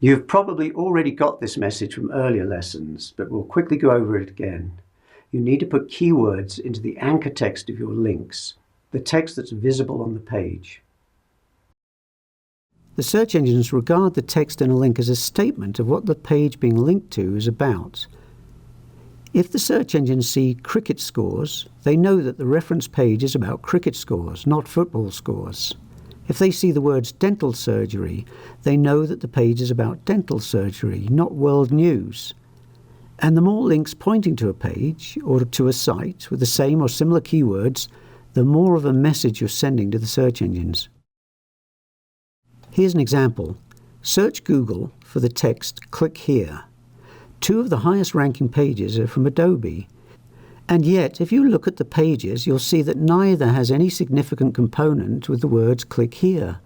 You've probably already got this message from earlier lessons, but we'll quickly go over it again. You need to put keywords into the anchor text of your links, the text that's visible on the page. The search engines regard the text in a link as a statement of what the page being linked to is about. If the search engines see cricket scores, they know that the reference page is about cricket scores, not football scores. If they see the words dental surgery, they know that the page is about dental surgery, not world news. And the more links pointing to a page or to a site with the same or similar keywords, the more of a message you're sending to the search engines. Here's an example. Search Google for the text "click here." 2 of the highest ranking pages are from Adobe. And yet, if you look at the pages, you'll see that neither has any significant component with the words "click here."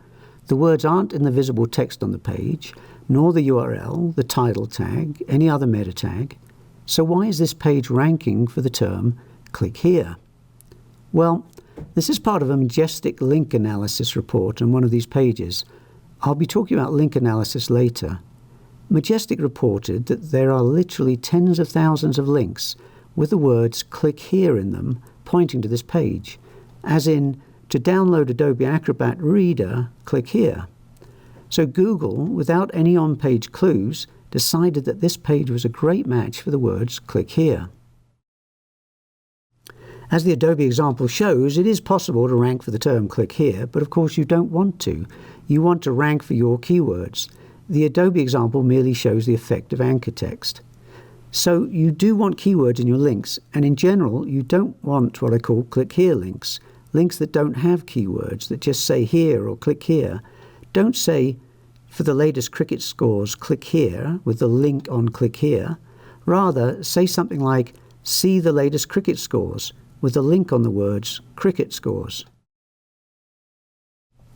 The words aren't in the visible text on the page, nor the URL, the title tag, any other meta tag. So why is this page ranking for the term "click here"? Well, this is part of a Majestic link analysis report on one of these pages. I'll be talking about link analysis later. Majestic reported that there are literally tens of thousands of links with the words "click here" in them, pointing to this page, as in, to download Adobe Acrobat Reader, click here. So Google, without any on-page clues, decided that this page was a great match for the words "click here." As the Adobe example shows, it is possible to rank for the term "click here", but of course you don't want to. You want to rank for your keywords. The Adobe example merely shows the effect of anchor text. So you do want keywords in your links, and in general you don't want what I call "click here" links, links that don't have keywords, that just say "here" or "click here". Don't say, "For the latest cricket scores, click here," with the link on "click here". Rather, say something like, "See the latest cricket scores," with a link on the words "cricket scores".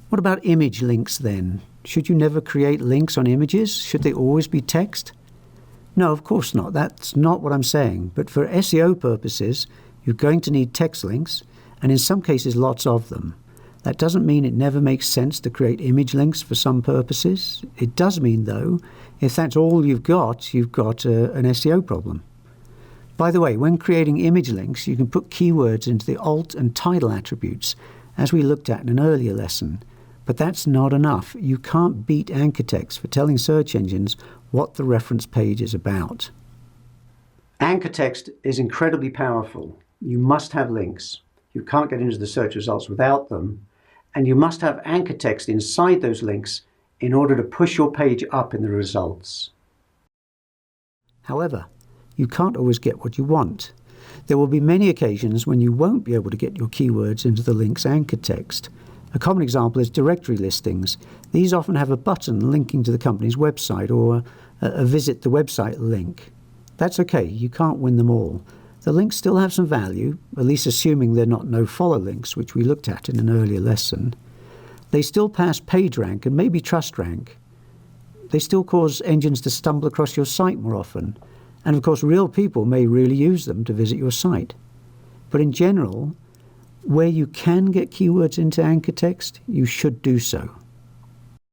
What about image links then? Should you never create links on images? Should they always be text? No, of course not. That's not what I'm saying. But for SEO purposes, you're going to need text links, and in some cases lots of them. That doesn't mean it never makes sense to create image links for some purposes. It does mean, though, if that's all you've got an SEO problem. By the way, when creating image links, you can put keywords into the alt and title attributes, as we looked at in an earlier lesson. But that's not enough. You can't beat anchor text for telling search engines what the reference page is about. Anchor text is incredibly powerful. You must have links. You can't get into the search results without them. And you must have anchor text inside those links in order to push your page up in the results. However, you can't always get what you want. There will be many occasions when you won't be able to get your keywords into the link's anchor text. A common example is directory listings. These often have a button linking to the company's website or a visit the website link. That's okay, you can't win them all. The links still have some value, at least assuming they're not no-follow links, which we looked at in an earlier lesson. They still pass PageRank and maybe TrustRank. They still cause engines to stumble across your site more often. And of course, real people may really use them to visit your site. But in general, where you can get keywords into anchor text, you should do so.